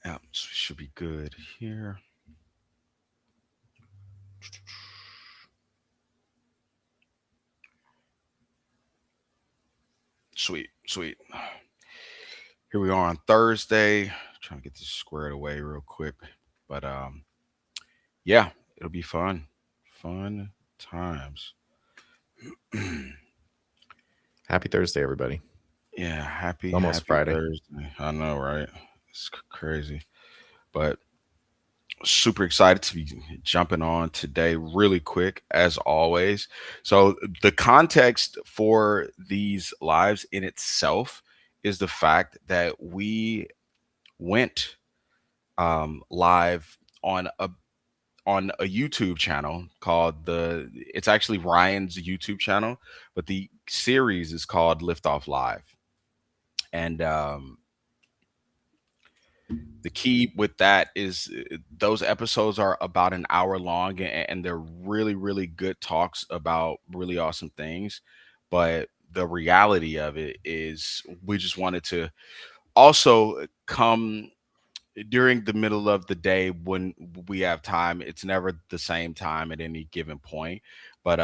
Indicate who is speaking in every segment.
Speaker 1: Yeah, so we should be good here. Sweet, sweet. Here we are on Thursday. Trying to get this squared away real quick. But yeah, it'll be fun. Fun times.
Speaker 2: Happy Thursday, everybody.
Speaker 1: Yeah, happy,
Speaker 2: Almost
Speaker 1: happy
Speaker 2: Friday.
Speaker 1: Thursday. I know, right? It's crazy. But super excited to be jumping on today really quick as always. So the context for these lives in itself is the fact that we went live on a YouTube channel called the it's actually Ryan's YouTube channel, but the series is called Liftoff Live. And the key with that is those episodes are about an hour long, and they're really really good talks about really awesome things. But the reality of it is we just wanted to also come during the middle of the day when we have time. It's never the same time at any given point, but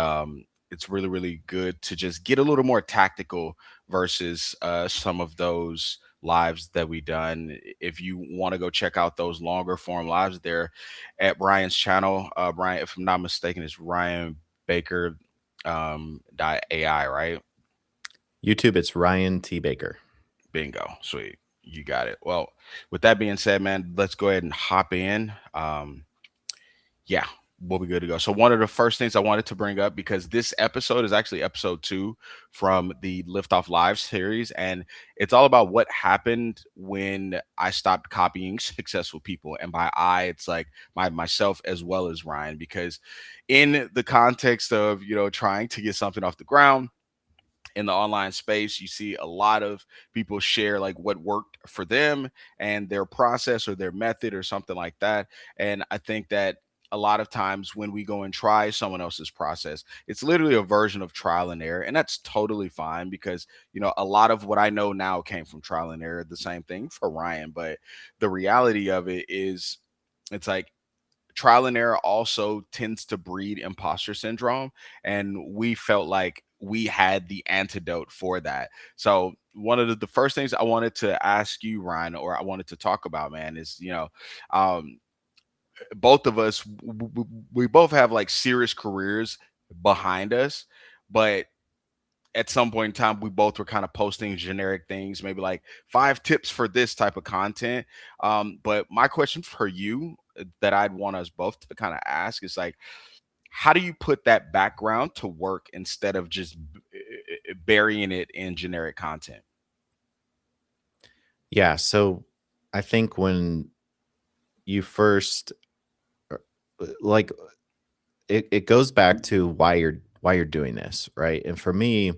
Speaker 1: it's really really good to just get a little more tactical versus some of those lives that we done. If you want to go check out those longer form lives, there at Ryan's channel. Ryan, if I'm not mistaken, it's Ryan Baker dot AI, right?
Speaker 2: YouTube, it's Ryan T. Baker.
Speaker 1: Bingo. Sweet. You got it. Well, with that being said, man, let's go ahead and hop in. Yeah, we'll be good to go. So, one of the first things I wanted to bring up, because this episode is actually episode 2 from the Liftoff Live series, and it's all about what happened when I stopped copying successful people. And by I, it's like myself as well as Ryan, because in the context of, trying to get something off the ground in the online space, you see a lot of people share like what worked for them and their process or their method or something like that. And I think that a lot of times when we go and try someone else's process, it's literally a version of trial and error. And that's totally fine because, a lot of what I know now came from trial and error. The same thing for Ryan. But the reality of it is, it's like trial and error also tends to breed imposter syndrome, and we felt like we had the antidote for that. So one of the first things I wanted to ask you, Ryan, or I wanted to talk about, man, is um both of us, we both have like serious careers behind us, but at some point in time we both were kind of posting generic things, maybe like 5 tips for this type of content. But my question for you, that I'd want us both to kind of ask, is like, how do you put that background to work instead of just burying it in generic content?
Speaker 2: Yeah. So I think when you first, uh, like, it goes back to why you're doing this, right? And for me,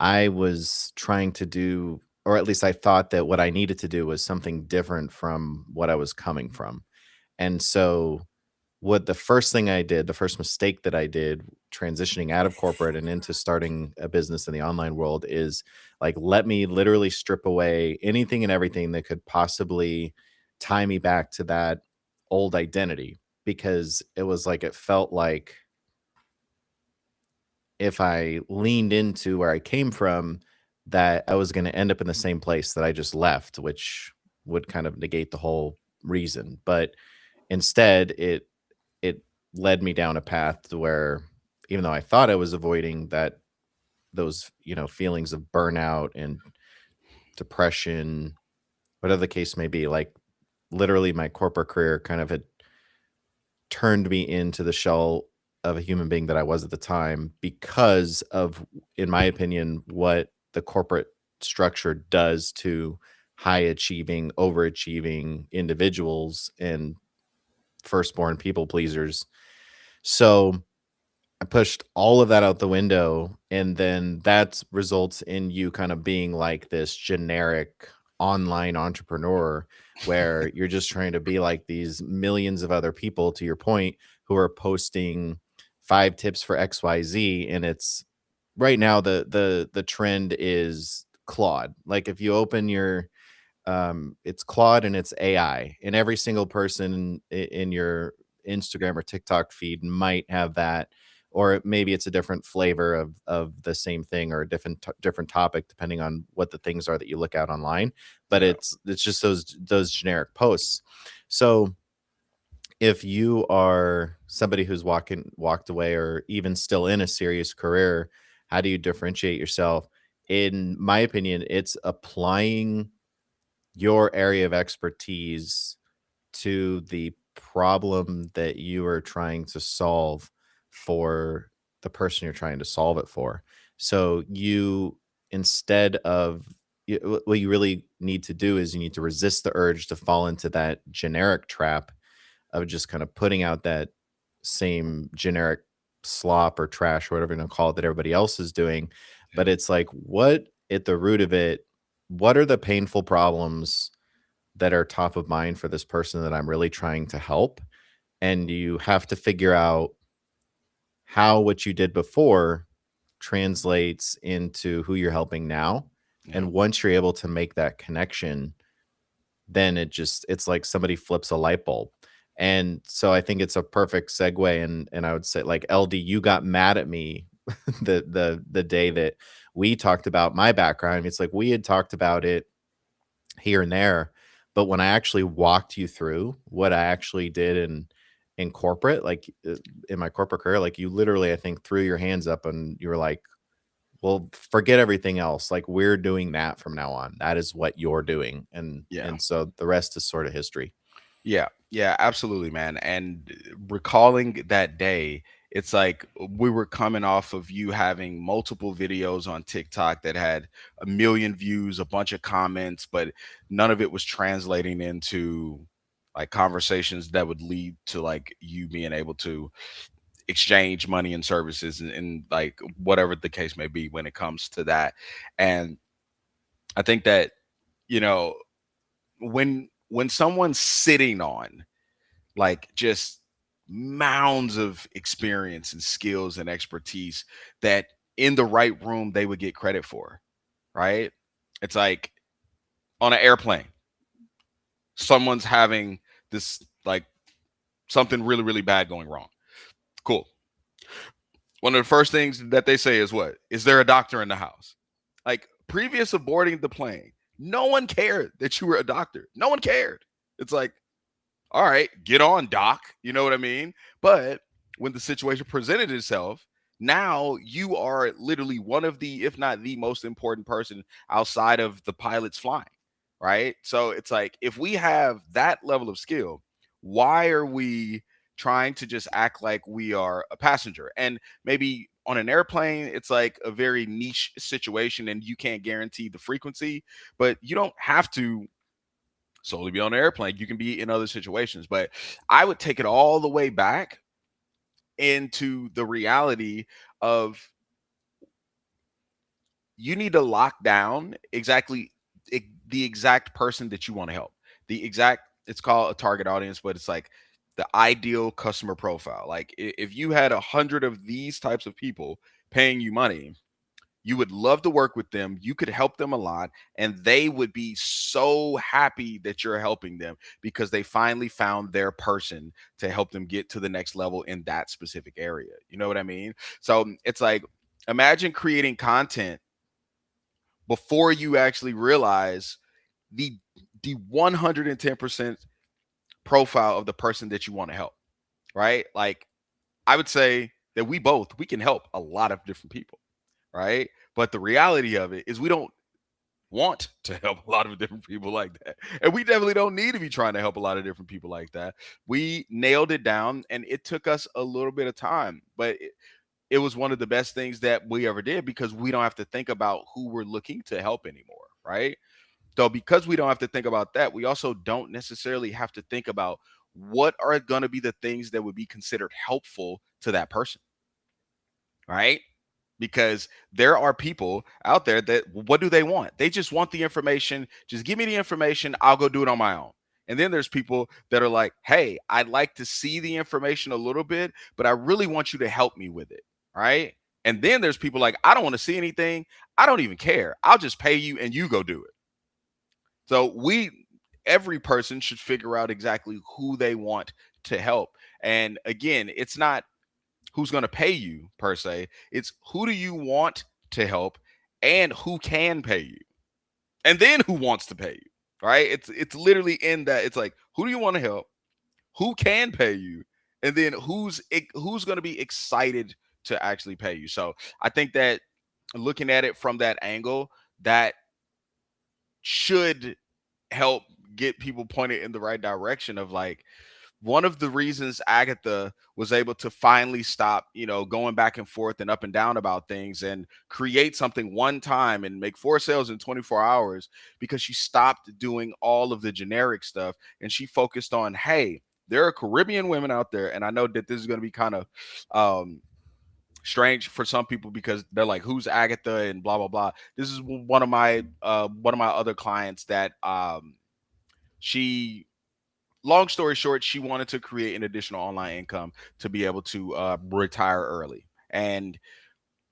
Speaker 2: I was trying to do, or at least I thought that what I needed to do was something different from what I was coming from. And so what the first thing I did, the first mistake that I did transitioning out of corporate and into starting a business in the online world is like, let me literally strip away anything and everything that could possibly tie me back to that old identity. Because it was like, it felt like if I leaned into where I came from, that I was going to end up in the same place that I just left, which would kind of negate the whole reason. But instead, it led me down a path to where, even though I thought I was avoiding that, those feelings of burnout and depression, whatever the case may be, like, literally my corporate career kind of had turned me into the shell of a human being that I was at the time, because of, in my opinion, what the corporate structure does to high achieving, overachieving individuals and firstborn people pleasers. So I pushed all of that out the window, and then that results in you kind of being like this generic online entrepreneur where you're just trying to be like these millions of other people, to your point, who are posting 5 tips for XYZ. And it's right now the trend is Claude. Like, if you open your it's Claude and it's AI, and every single person in your Instagram or TikTok feed might have that, or maybe it's a different flavor of the same thing or a different topic depending on what the things are that you look at online. But
Speaker 1: Yeah.
Speaker 2: it's just those generic posts. So if you are somebody who's walked away or even still in a serious career, how do you differentiate yourself? In my opinion, it's applying your area of expertise to the problem that you are trying to solve for the person you're trying to solve it for. So you, instead of what you really need to do is you need to resist the urge to fall into that generic trap of just kind of putting out that same generic slop or trash or whatever you want to call it that everybody else is doing. But
Speaker 1: Yeah.
Speaker 2: it's like, what at the root of it, what are the painful problems that are top of mind for this person that I'm really trying to help? And you have to figure out how what you did before translates into who you're helping now.
Speaker 1: Yeah.
Speaker 2: And once you're able to make that connection, then it's like somebody flips a light bulb. And so I think it's a perfect segue. And I would say, like, LD, you got mad at me the day that we talked about my background. It's like we had talked about it here and there, but when I actually walked you through what I actually did in corporate, like in my corporate career, like you literally, I think, threw your hands up and you were like, well, forget everything else. Like, we're doing that from now on. That is what you're doing. And
Speaker 1: Yeah.
Speaker 2: and so the rest is sort of history.
Speaker 1: Yeah, yeah, absolutely, man. And recalling that day, it's like we were coming off of you having multiple videos on TikTok that had a million views, a bunch of comments, but none of it was translating into like conversations that would lead to like you being able to exchange money and services and like whatever the case may be when it comes to that. And I think that, you know, when someone's sitting on like just mounds of experience and skills and expertise that in the right room they would get credit for, right? It's like on an airplane, someone's having this like something really, really bad going wrong. Cool. One of the first things that they say is what? Is there a doctor in the house? Like previous to boarding the plane, no one cared that you were a doctor. No one cared. It's like, all right, get on, doc. You know what I mean? But when the situation presented itself, now you are literally one of the, if not the most important person outside of the pilots flying, right? So it's like, if we have that level of skill, why are we trying to just act like we are a passenger? And maybe on an airplane, it's like a very niche situation and you can't guarantee the frequency, but you don't have to solely be on an airplane. You can be in other situations, but I would take it all the way back into the reality of you need to lock down exactly the exact person that you want to help. The exact, it's called a target audience, but it's like the ideal customer profile. Like if you had 100 of these types of people paying you money, you would love to work with them. You could help them a lot, and they would be so happy that you're helping them because they finally found their person to help them get to the next level in that specific area. You know what I mean? So it's like imagine creating content before you actually realize the the 110% profile of the person that you want to help, right? Like I would say that we can help a lot of different people, right? But the reality of it is we don't want to help a lot of different people like that. And we definitely don't need to be trying to help a lot of different people like that. We nailed it down and it took us a little bit of time, but it was one of the best things that we ever did because we don't have to think about who we're looking to help anymore, right? So because we don't have to think about that, we also don't necessarily have to think about what are going to be the things that would be considered helpful to that person, right? Because there are people out there that what do they want? They just want the information. Just give me the information. I'll go do it on my own. And then there's people that are like, hey, I'd like to see the information a little bit, but I really want you to help me with it. Right. And then there's people like, I don't want to see anything. I don't even care. I'll just pay you and you go do it. So every person should figure out exactly who they want to help. And again, it's not who's going to pay you per se. It's who do you want to help and who can pay you. And then who wants to pay you. Right? It's literally in that. It's like, who do you want to help? Who can pay you? And then who's going to be excited to actually pay you. So, I think that looking at it from that angle, that should help get people pointed in the right direction of like, one of the reasons Agatha was able to finally stop, going back and forth and up and down about things and create something one time and make 4 sales in 24 hours, because she stopped doing all of the generic stuff and she focused on, hey, there are Caribbean women out there. And I know that this is going to be kind of um, strange for some people because they're like, who's Agatha and blah, blah, blah. This is one of my other clients that she long story short, she wanted to create an additional online income to be able to retire early. And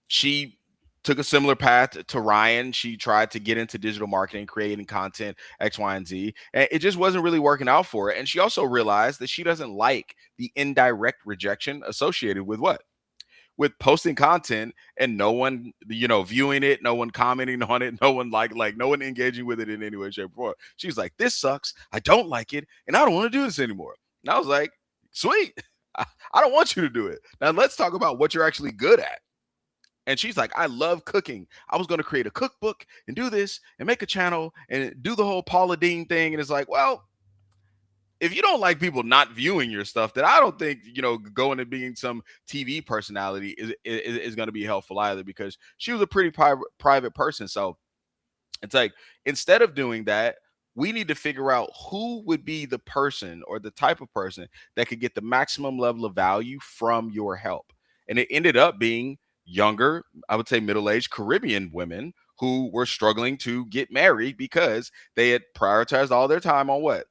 Speaker 1: she took a similar path to Ryan. She tried to get into digital marketing, creating content, X, Y, and Z. And it just wasn't really working out for her. And she also realized that she doesn't like the indirect rejection associated with what? With posting content and no one, viewing it, no one commenting on it, no one like no one engaging with it in any way, shape, or form. She's like, this sucks. I don't like it, and I don't want to do this anymore. And I was like, sweet. I don't want you to do it. Now let's talk about what you're actually good at. And she's like, I love cooking. I was going to create a cookbook and do this and make a channel and do the whole Paula Deen thing. And it's like, well, if you don't like people not viewing your stuff, then I don't think going and being some TV personality is going to be helpful either, because she was a pretty private person. So it's like, instead of doing that, we need to figure out who would be the person or the type of person that could get the maximum level of value from your help. And it ended up being younger, I would say middle-aged Caribbean women who were struggling to get married because they had prioritized all their time on what?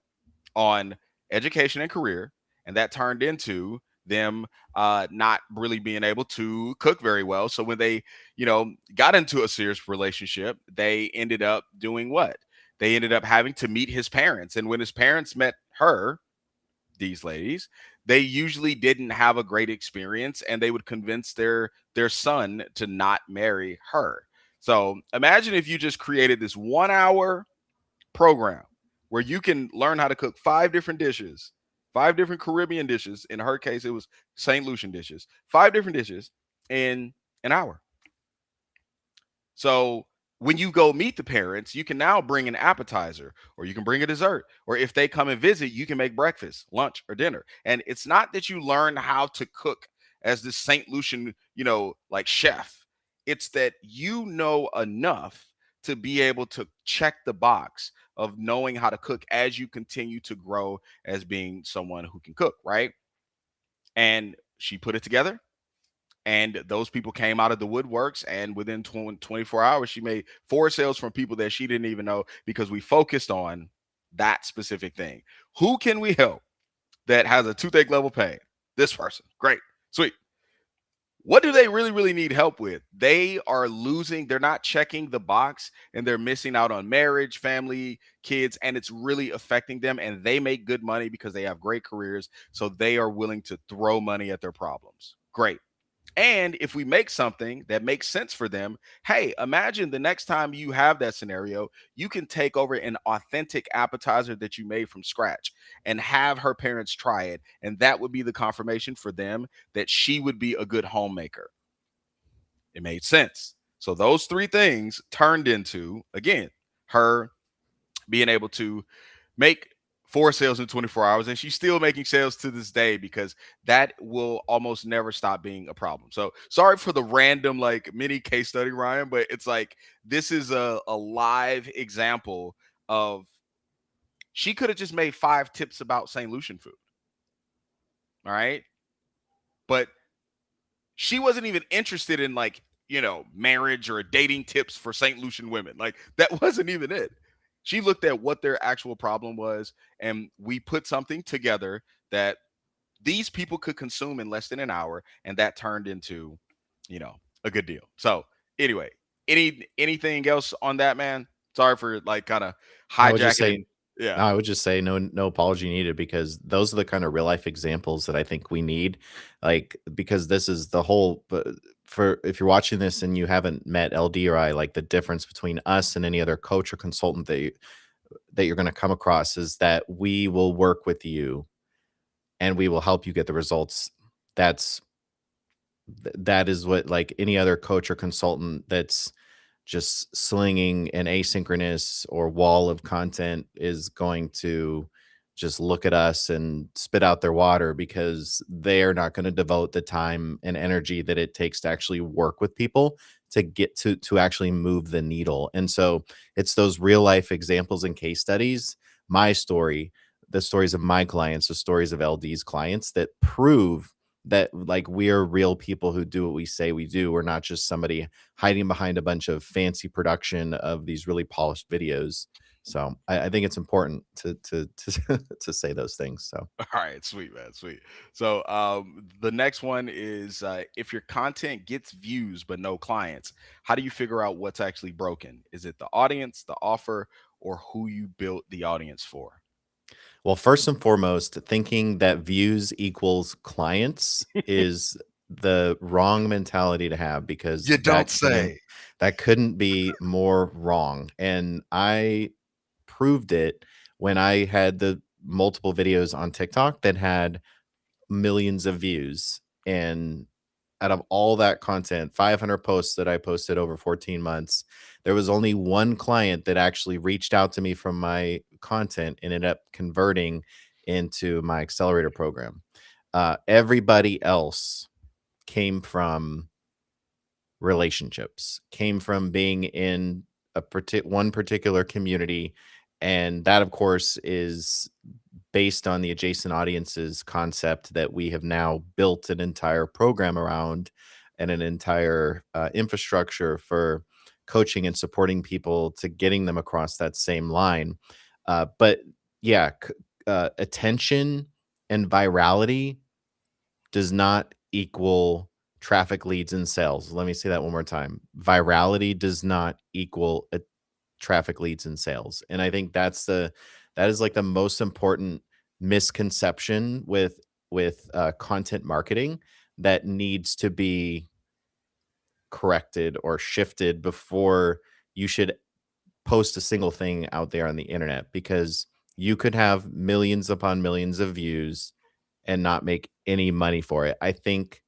Speaker 1: On education and career, and that turned into them not really being able to cook very well. So when they, got into a serious relationship, they ended up doing what? They ended up having to meet his parents, and when his parents met her, these ladies, they usually didn't have a great experience, and they would convince their son to not marry her. So imagine if you just created this 1 hour program where you can learn how to cook 5 different dishes, 5 different Caribbean dishes. In her case, it was St. Lucian dishes, 5 different dishes in an hour. So when you go meet the parents, you can now bring an appetizer or you can bring a dessert. Or if they come and visit, you can make breakfast, lunch, or dinner. And it's not that you learn how to cook as this St. Lucian, like chef. It's that you know enough to be able to check the box of knowing how to cook as you continue to grow as being someone who can cook, right? And she put it together, and those people came out of the woodworks, and within 24 hours she made 4 sales from people that she didn't even know, because we focused on that specific thing. Who can we help that has a toothache level pain? This person. Great. Sweet. What do they really, really need help with? They are losing, they're not checking the box, and they're missing out on marriage, family, kids, and it's really affecting them. And they make good money because they have great careers. So they are willing to throw money at their problems. Great. And if we make something that makes sense for them, hey, imagine the next time you have that scenario, you can take over an authentic appetizer that you made from scratch and have her parents try it. And that would be the confirmation for them that she would be a good homemaker. It made sense. So those 3 things turned into, again, her being able to make 4 sales in 24 hours, and she's still making sales to this day, because that will almost never stop being a problem. So sorry for the random like mini case study, Ryan, but it's like, this is a live example of, she could have just made 5 tips about St. Lucian food. All right. But she wasn't even interested in like, marriage or dating tips for St. Lucian women. Like, that wasn't even it. She looked at what their actual problem was, and we put something together that these people could consume in less than an hour, and that turned into, a good deal. So anyway, anything else on that, man? Sorry for like kind of
Speaker 2: I would just
Speaker 1: hijacking
Speaker 2: say
Speaker 1: and yeah.
Speaker 2: no, I would just say no apology needed because those are the kind of real life examples that I think we need. Like because this is the whole for if you're watching this and you haven't met LD or I, like the difference between us and any other coach or consultant that you're going to come across is that we will work with you and we will help you get the results. That's that is what like any other coach or consultant that's just slinging an asynchronous or wall of content is going to just look at us and spit out their water because they're not going to devote the time and energy that it takes to actually work with people to get to actually move the needle. And so it's those real life examples and case studies, my story, the stories of my clients, the stories of LD's clients that prove that like we're real people who do what we say we do. We're not just somebody hiding behind a bunch of fancy production of these really polished videos. So I think it's important to to say those things. So
Speaker 1: All right, sweet man, sweet. So the next one is if your content gets views but no clients, how do you figure out what's actually broken? Is it the audience, the offer, or who you built the audience for?
Speaker 2: well, first and foremost, thinking that views equals clients is the wrong mentality to have because
Speaker 1: You don't say.
Speaker 2: that couldn't be more wrong. And I proved it when I had the multiple videos on TikTok that had millions of views. And out of all that content, 500 posts that I posted over 14 months, there was only one client that actually reached out to me from my content and ended up converting into my accelerator program. Everybody else came from relationships, came from being in one particular community, and that, of course, is based on the adjacent audiences concept that we have now built an entire program around and an entire infrastructure for coaching and supporting people to getting them across that same line. But yeah, attention and virality does not equal traffic leads and sales. Let me say that one more time. Virality does not equal traffic leads and sales. And I think that is like the most important misconception with content marketing that needs to be corrected or shifted before you should post a single thing out there on the internet because you could have millions upon millions of views and not make any money for it. I don't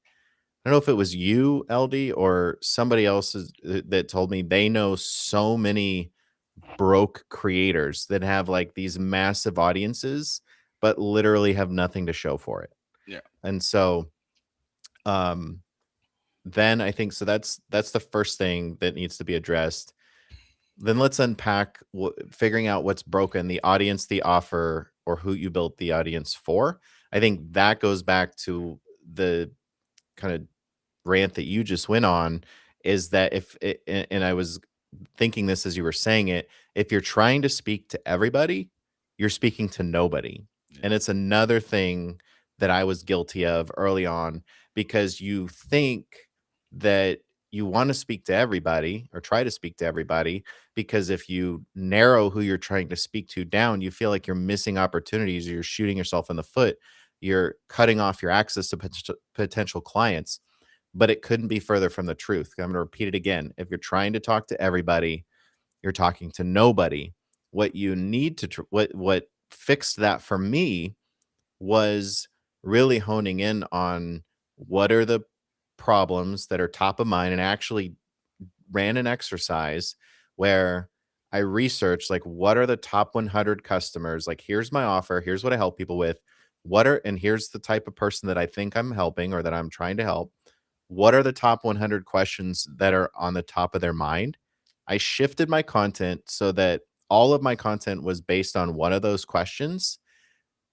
Speaker 2: know if it was you, LD, or somebody else that told me they know so many broke creators that have like these massive audiences, but literally have nothing to show for it.
Speaker 1: Yeah.
Speaker 2: And so, um, then I think so. That's the first thing that needs to be addressed. Then let's unpack figuring out what's broken, the audience, the offer, or who you built the audience for. I think that goes back to the kind of rant that you just went on is that if it, and I was thinking this as you were saying it, if you're trying to speak to everybody, you're speaking to nobody.
Speaker 1: Yeah.
Speaker 2: And it's another thing that I was guilty of early on because you think that you want to speak to everybody or try to speak to everybody because if you narrow who you're trying to speak to down, you feel like you're missing opportunities, or you're shooting yourself in the foot, you're cutting off your access to potential clients, but it couldn't be further from the truth. I'm going to repeat it again. If you're trying to talk to everybody, you're talking to nobody. What you need to what fixed that for me was really honing in on what are the problems that are top of mind and actually ran an exercise where I researched like what are the top 100 customers? Like here's my offer, here's what I help people with. What are and here's the type of person that I think I'm helping or that I'm trying to help. What are the top 100 questions that are on the top of their mind? I shifted my content so that all of my content was based on one of those questions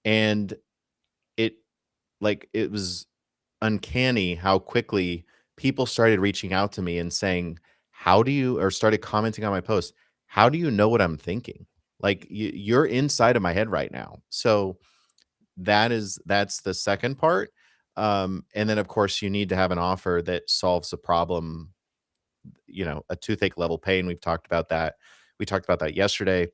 Speaker 2: and it it was uncanny how quickly people started reaching out to me and saying, "How do you," or started commenting on my post, "How do you know what I'm thinking? Like you're inside of my head right now." So that's the second part. And then of course you need to have an offer that solves a problem, a toothache level pain. We've talked about that. We talked about that yesterday.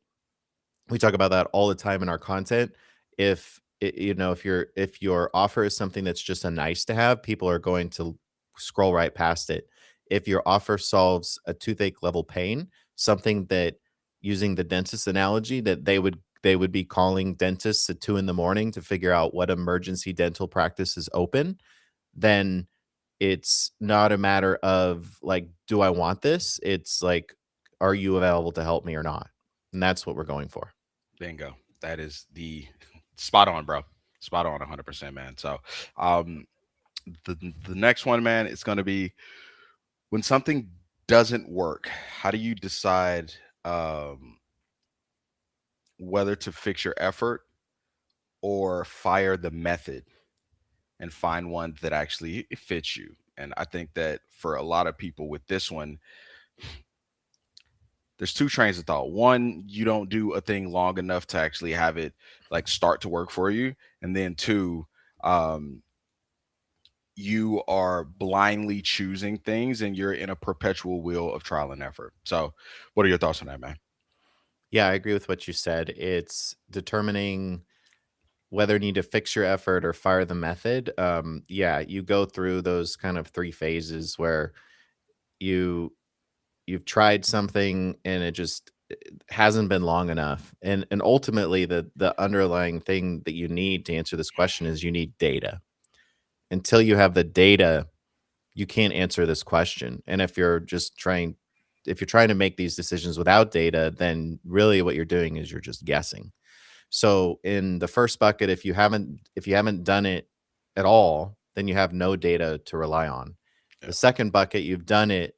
Speaker 2: We talk about that all the time in our content. If if your offer is something that's just a nice to have, people are going to scroll right past it. If your offer solves a toothache level pain, something that, using the dentist analogy, that they would be calling dentists at 2 in the morning to figure out what emergency dental practice is open, then it's not a matter of like, do I want this? It's like, are you available to help me or not? And that's what we're going for.
Speaker 1: Bingo. That is the spot on, bro. Spot on 100%, man. So, um, the, the next one, man, is going to be when something doesn't work, how do you decide whether to fix your effort or fire the method and find one that actually fits you? And I think that for a lot of people with this one, there's two trains of thought. One, you don't do a thing long enough to actually have it like start to work for you. And then two, um, you are blindly choosing things and you're in a perpetual wheel of trial and effort. So, what are your thoughts on that, man?
Speaker 2: Yeah, I agree with what you said. It's determining whether you need to fix your effort or fire the method. Yeah, you go through those kind of three phases where you you've tried something and it just hasn't been long enough. And ultimately the underlying thing that you need to answer this question is you need data. Until you have the data, you can't answer this question. And if you're trying to make these decisions without data, then really what you're doing is you're just guessing. So in the first bucket, if you haven't done it at all, then you have no data to rely on.
Speaker 1: Yeah.
Speaker 2: The second bucket, you've done it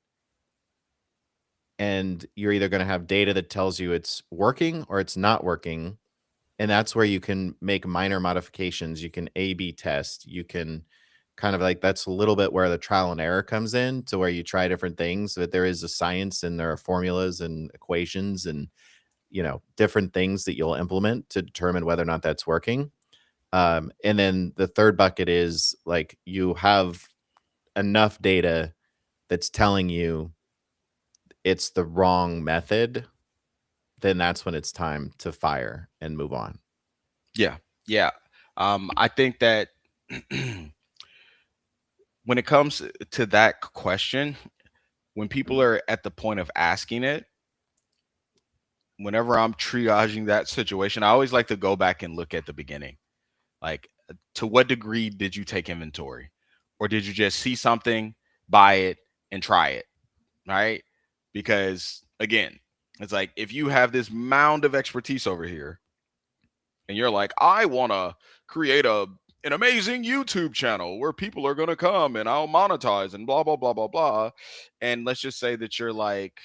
Speaker 2: and you're either going to have data that tells you it's working or it's not working. And that's where you can make minor modifications. You can A B test. You can kind of like, that's a little bit where the trial and error comes in, to where you try different things, but there is a science and there are formulas and equations and different things that you'll implement to determine whether or not that's working. And then the third bucket is like, you have enough data that's telling you it's the wrong method, then that's when it's time to fire and move on.
Speaker 1: Yeah. Yeah. I think that when it comes to that question, when people are at the point of asking it, whenever I'm triaging that situation, I always like to go back and look at the beginning. Like, to what degree did you take inventory? Or did you just see something, buy it, and try it? Right? Because again, it's like if you have this mound of expertise over here and you're like, I want to create an amazing YouTube channel where people are going to come and I'll monetize and blah blah blah blah blah. And let's just say that you're like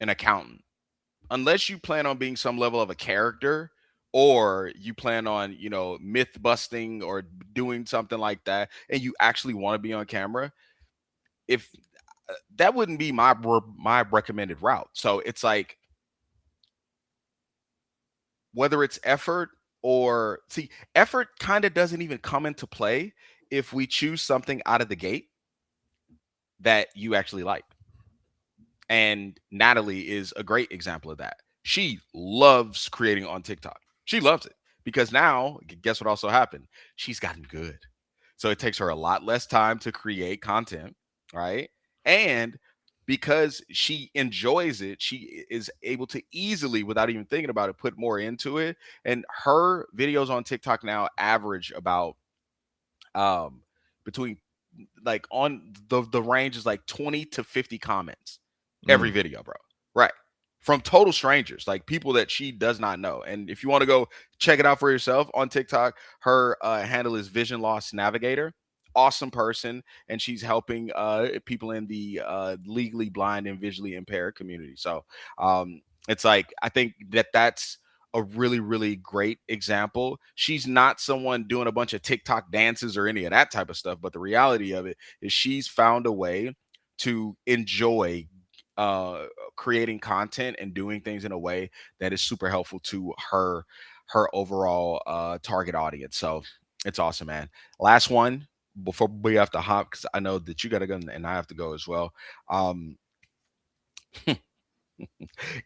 Speaker 1: an accountant. Unless you plan on being some level of a character or you plan on, myth busting or doing something like that and you actually want to be on camera, if that wouldn't be my recommended route. So it's like whether it's effort or see, effort kind of doesn't even come into play if we choose something out of the gate that you actually like. And Natalie is a great example of that. She loves creating on TikTok. She loves it because now, guess what also happened? She's gotten good. So it takes her a lot less time to create content, right? And because she enjoys it, she is able to easily, without even thinking about it, put more into it. And her videos on TikTok now average about um between like on the range is like 20 to 50 comments every
Speaker 2: Mm.
Speaker 1: video, bro. Right. From total strangers, like people that she does not know. And if you want to go check it out for yourself on TikTok, her handle is Vision Loss Navigator. Awesome person, and she's helping people in the legally blind and visually impaired community. So it's like I think that that's a really, really great example. She's not someone doing a bunch of TikTok dances or any of that type of stuff, but the reality of it is she's found a way to enjoy uh creating content and doing things in a way that is super helpful to her overall target audience. So it's awesome, man. Last one before we have to hop, because I know that you gotta go and I have to go as well. um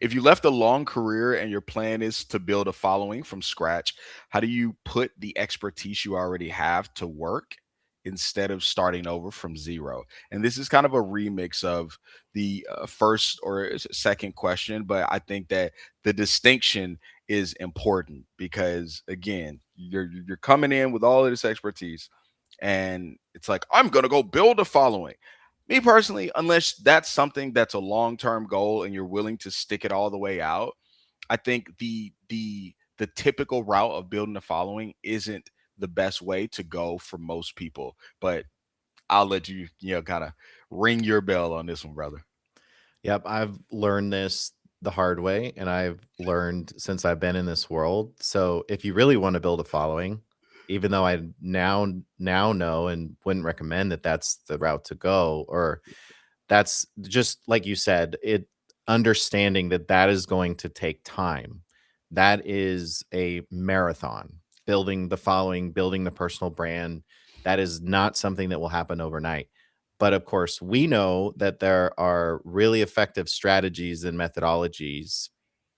Speaker 1: If you left a long career and your plan is to build a following from scratch, how do you put the expertise you already have to work instead of starting over from zero? And this is kind of a remix of the first or second question, but I think that the distinction is important because again, you're coming in with all of this expertise and it's like I'm going to go build a following. Me personally, unless that's something that's a long-term goal and you're willing to stick it all the way out, I think the typical route of building a following isn't the best way to go for most people. But I'll let you, kind of ring your bell on this one, brother.
Speaker 2: Yep, I've learned this the hard way, and I've learned since I've been in this world. So if you really want to build a following, even though I now know and wouldn't recommend that that's the route to go, or that's just like you said, it understanding that that is going to take time. That is a marathon. Building the following, building the personal brand, that is not something that will happen overnight. But of course, we know that there are really effective strategies and methodologies,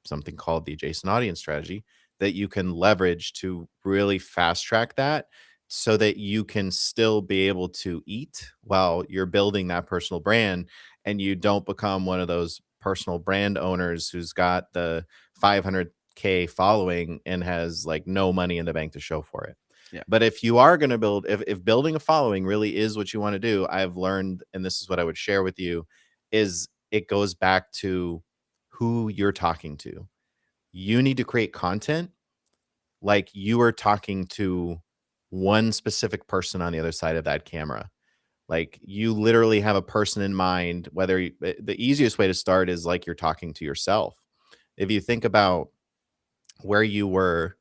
Speaker 2: something called the adjacent audience strategy, that you can leverage to really fast track that so that you can still be able to eat while you're building that personal brand, and you don't become one of those personal brand owners who's got the 500K following and has like no money in the bank to show for it.
Speaker 1: Yeah.
Speaker 2: But if you are going to build, if building a following really is what you want to do, I've learned, and this is what I would share with you, is it goes back to who you're talking to. You need to create content like you are talking to one specific person on the other side of that camera. Like you literally have a person in mind, the easiest way to start is like you're talking to yourself. If you think about where you were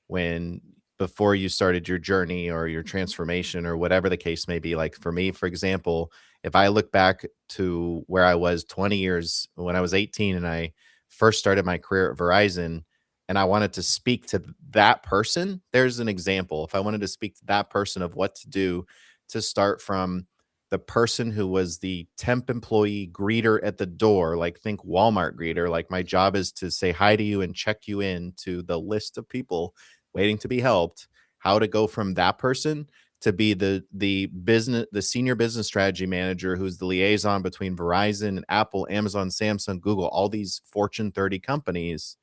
Speaker 2: when before you started your journey or your transformation or whatever the case may be. Like for me, for example, if I look back to where I was 20 years when I was 18 and I first started my career at Verizon and I wanted to speak to that person, there's an example. If I wanted to speak to that person of what to do to start from the person who was the temp employee greeter at the door, like think Walmart greeter, like my job is to say hi to you and check you in to the list of people waiting to be helped, how to go from that person to be the senior business strategy manager who's the liaison between Verizon, Apple, Amazon, Samsung, Google, all these Fortune 30 companies,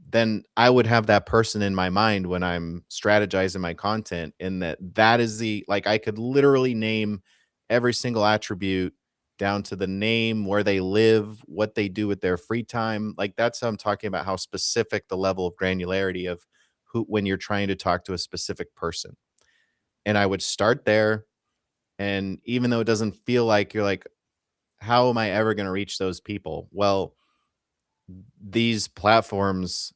Speaker 2: then I would have that person in my mind when I'm strategizing my content, in that is the like I could literally name every single attribute down to the name, where they live, what they do with their free time. Like that's how I'm talking about how specific the level of granularity of who when you're trying to talk to a specific person. And I would start there, and even though it doesn't feel like you're like, how am I ever going to reach those people? Well, these companies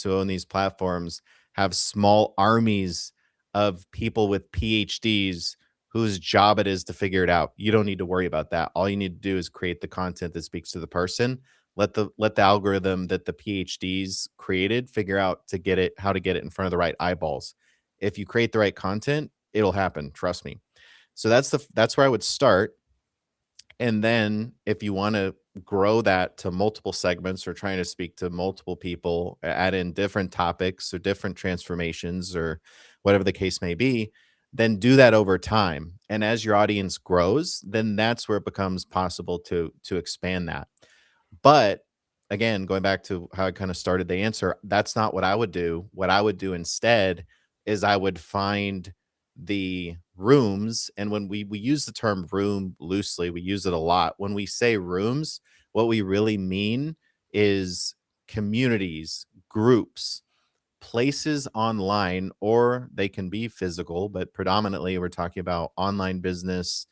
Speaker 2: who own these platforms have small armies of people with PhDs whose job it is to figure it out. You don't need to worry about that. All you need to do is create the content that speaks to the person. Let the algorithm that the PhDs created figure out to get it how to get it in front of the right eyeballs. If you create the right content, it'll happen. Trust me. So that's where I would start. And then if you want to grow that to multiple segments or trying to speak to multiple people, add in different topics or different transformations or whatever the case may be, then do that over time. And as your audience grows, then that's where it becomes possible to expand that. But again, going back to how I kind of started the answer, that's not what I would do. What I would do instead is I would find the rooms. And when we use the term room loosely, we use it a lot. When we say rooms, what we really mean is communities, groups, places online, or they can be physical, but predominantly we're talking about online business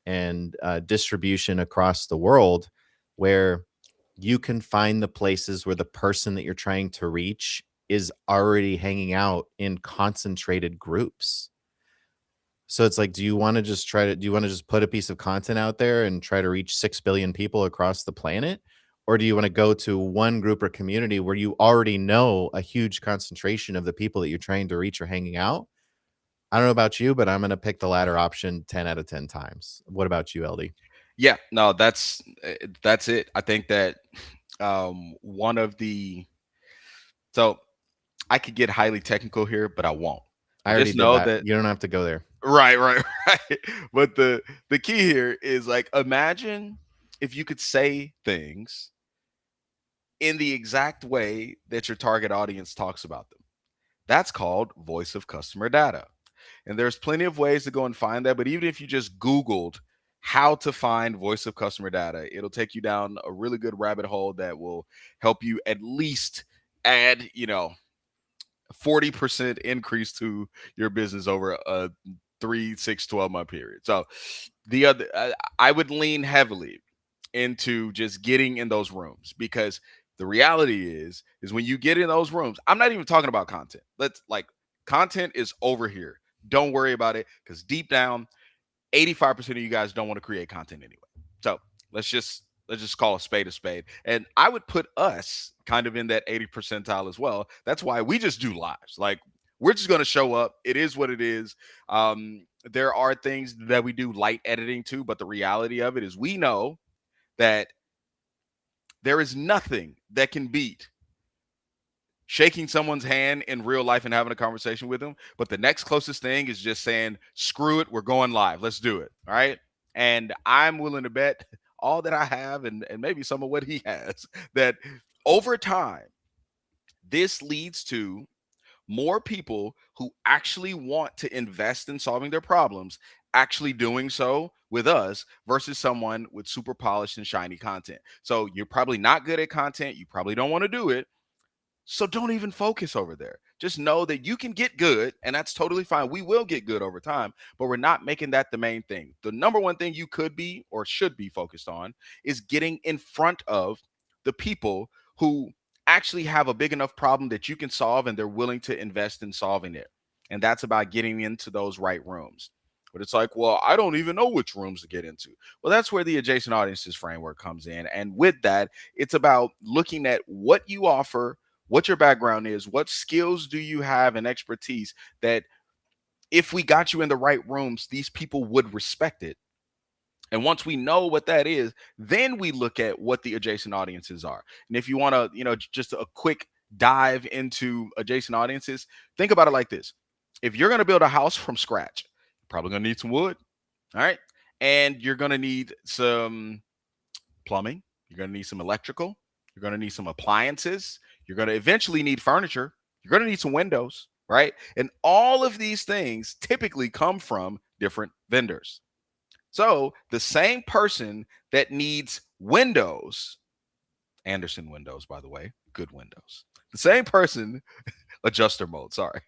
Speaker 2: and distribution across the world, where you can find the places where the person that you're trying to reach is already hanging out in concentrated groups. So it's like, do you want to just put a piece of content out there and try to reach 6 billion people across the planet? Or do you want to go to one group or community where you already know a huge concentration of the people that you're trying to reach are hanging out? I don't know about you, but I'm going to pick the latter option 10 out of 10 times. What about you, LD?
Speaker 1: Yeah, no, that's it. I think that one of the so I could get highly technical here, but I won't.
Speaker 2: I
Speaker 1: But
Speaker 2: already
Speaker 1: just
Speaker 2: did
Speaker 1: know
Speaker 2: that.
Speaker 1: that
Speaker 2: You don't have to go there.
Speaker 1: right, right, right. But the key here is like imagine if you could say things in the exact way that your target audience talks about them. That's called voice of customer data. And there's plenty of ways to go and find that. But even if you just Googled how to find voice of customer data, it'll take you down a really good rabbit hole that will help you at least add, 40% increase to your business over a 3, 6, 12 month period. So the other, I would lean heavily into just getting in those rooms because the reality is when you get in those rooms, I'm not even talking about content. Let's like content is over here. Don't worry about it because deep down, 85% of you guys don't want to create content anyway. So let's just call a spade a spade. And I would put us kind of in that 80 percentile as well. That's why we just do lives. Like we're just going to show up. It is what it is. There are things that we do light editing to, but the reality of it is we know that there is nothing that can beat shaking someone's hand in real life and having a conversation with them. But the next closest thing is just saying, screw it, we're going live. Let's do it. All right. And I'm willing to bet all that I have and maybe some of what he has that over time, this leads to more people who actually want to invest in solving their problems actually doing so with us versus someone with super polished and shiny content. So you're probably not good at content. You probably don't want to do it, so don't even focus over there. Just know that you can get good, and that's totally fine. We will get good over time, but we're not making that the main thing. The number one thing you could be or should be focused on is getting in front of the people who actually have a big enough problem that you can solve and they're willing to invest in solving it. And that's about getting into those right rooms. But it's like, well, I don't even know which rooms to get into. Well, that's where the adjacent audiences framework comes in. And with that, it's about looking at what you offer, what your background is, what skills do you have and expertise that if we got you in the right rooms, these people would respect it. And once we know what that is, then we look at what the adjacent audiences are. And if you want to, just a quick dive into adjacent audiences, think about it like this. If you're going to build a house from scratch, you're probably going to need some wood. All right. And you're going to need some plumbing. You're going to need some electrical. You're going to need some appliances. You're going to eventually need furniture. You're going to need some windows, right? And all of these things typically come from different vendors. So the same person that needs windows, Anderson windows, by the way, good windows. The same person, adjuster mode, sorry.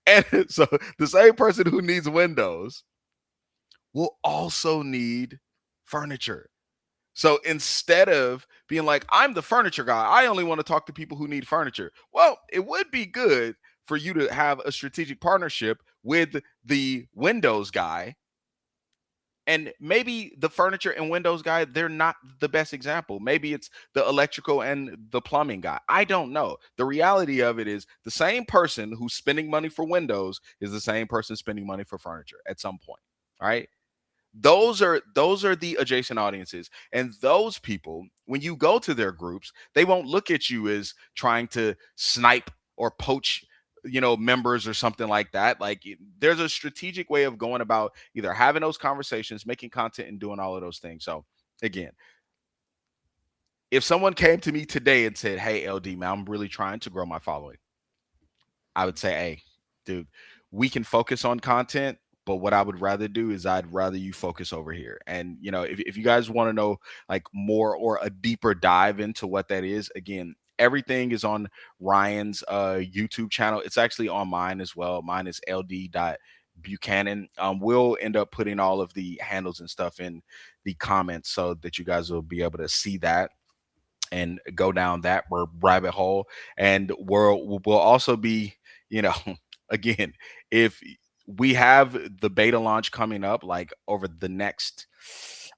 Speaker 1: And so the same person who needs windows will also need furniture. So instead of being like, I'm the furniture guy, I only want to talk to people who need furniture. Well, it would be good for you to have a strategic partnership with the Windows guy. And maybe the furniture and Windows guy, they're not the best example. Maybe it's the electrical and the plumbing guy. I don't know. The reality of it is the same person who's spending money for Windows is the same person spending money for furniture at some point. All right. Those are the adjacent audiences, and those people, when you go to their groups, they won't look at you as trying to snipe or poach members or something like that. Like there's a strategic way of going about either having those conversations, making content, and doing all of those things. So again, if someone came to me today and said, hey, LD, man, I'm really trying to grow my following, I would say, hey, dude, we can focus on content, but what I would rather do is I'd rather you focus over here. And if you guys want to know like more or a deeper dive into what that is, again, everything is on Ryan's YouTube channel. It's actually on mine as well. Mine is ld.buchanan. We'll end up putting all of the handles and stuff in the comments so that you guys will be able to see that and go down that rabbit hole. And we'll also be, you know, again, if we have the beta launch coming up, like over the next,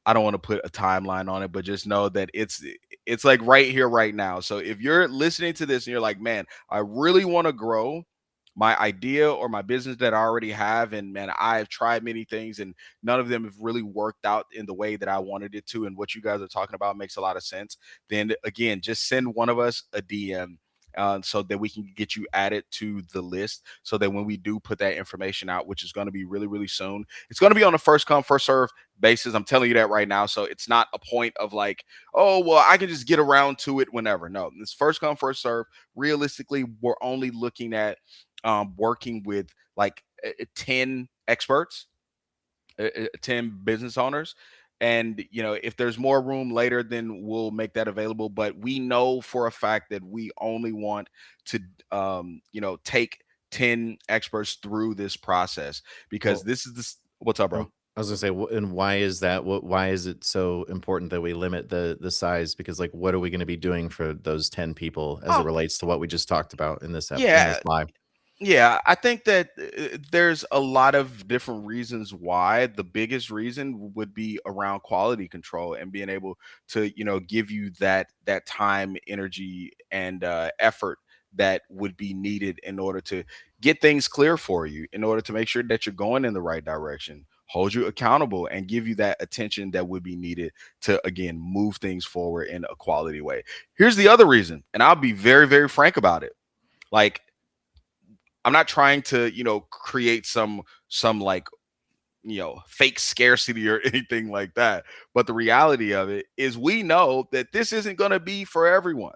Speaker 1: I don't want to put a timeline on it, but just know that it's like right here, right now. So if you're listening to this and you're like, man, I really want to grow, my idea or my business that I already have, and man, I've tried many things and none of them have really worked out in the way that I wanted it to, and what you guys are talking about makes a lot of sense, then again, just send one of us a DM. So that we can get you added to the list, so that when we do put that information out, which is going to be really, really soon, it's going to be on a first come, first serve basis. I'm telling you that right now. So it's not a point of like, oh, well, I can just get around to it whenever. No, it's first come, first serve. Realistically, we're only looking at working with like 10 experts, 10 business owners. And, if there's more room later, then we'll make that available. But we know for a fact that we only want to, take 10 experts through this process, because
Speaker 2: Well,
Speaker 1: this is this. What's up, bro?
Speaker 2: I was gonna say, and why is that? Why is it so important that we limit the size? Because like, what are we going to be doing for those 10 people as it
Speaker 1: Oh,
Speaker 2: relates to what we just talked about in in this
Speaker 1: yeah.
Speaker 2: live?
Speaker 1: Yeah, I think that there's a lot of different reasons why. The biggest reason would be around quality control and being able to, give you that time, energy, and effort that would be needed in order to get things clear for you, in order to make sure that you're going in the right direction, hold you accountable, and give you that attention that would be needed to again move things forward in a quality way. Here's the other reason, and I'll be very, very frank about it. Like, I'm not trying to, create some like, fake scarcity or anything like that. But the reality of it is we know that this isn't going to be for everyone.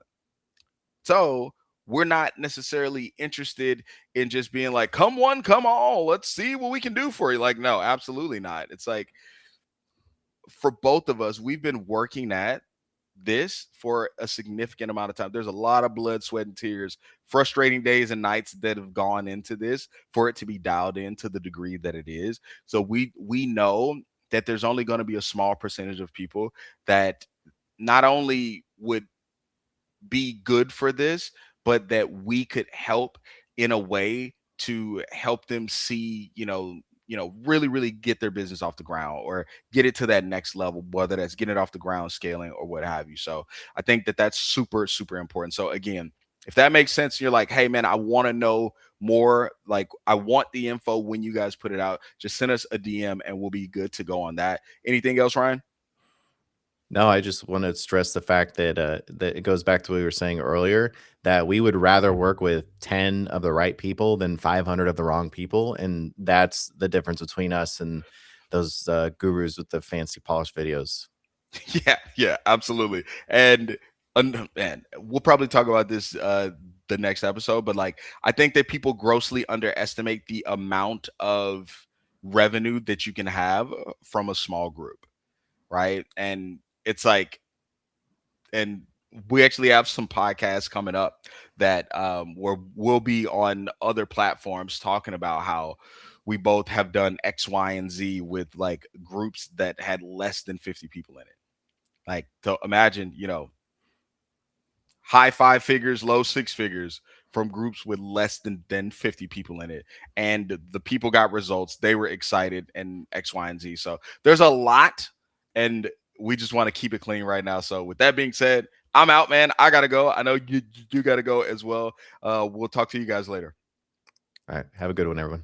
Speaker 1: So, we're not necessarily interested in just being like, come one, come all, let's see what we can do for you. Like, no, absolutely not. It's like, for both of us, we've been working at this for a significant amount of time. There's a lot of blood, sweat, and tears, frustrating days and nights that have gone into this for it to be dialed in to the degree that it is. So we know that there's only going to be a small percentage of people that not only would be good for this, but that we could help in a way to help them see, really, really get their business off the ground, or get it to that next level, whether that's getting it off the ground, scaling, or what have you. So I think that that's super, super important. So again, if that makes sense, you're like, hey man, I want to know more. Like, I want the info when you guys put it out. Just send us a DM and we'll be good to go on that. Anything else, Ryan?
Speaker 2: No, I just want to stress the fact that that it goes back to what we were saying earlier, that we would rather work with 10 of the right people than 500 of the wrong people, and that's the difference between us and those gurus with the fancy polished videos.
Speaker 1: Yeah, yeah, absolutely. And we'll probably talk about this the next episode, but like, I think that people grossly underestimate the amount of revenue that you can have from a small group, right? And it's like, and we actually have some podcasts coming up that where we'll be on other platforms talking about how we both have done X, Y, and Z with like groups that had less than 50 people in it. Like, to imagine, high five figures, low six figures from groups with less than 50 people in it. And the people got results. They were excited, and X, Y, and Z. So there's a lot, and we just want to keep it clean right now. So with that being said, I'm out, man. I gotta go. I know you gotta go as well. We'll talk to you guys later.
Speaker 2: All right, have a good one, everyone.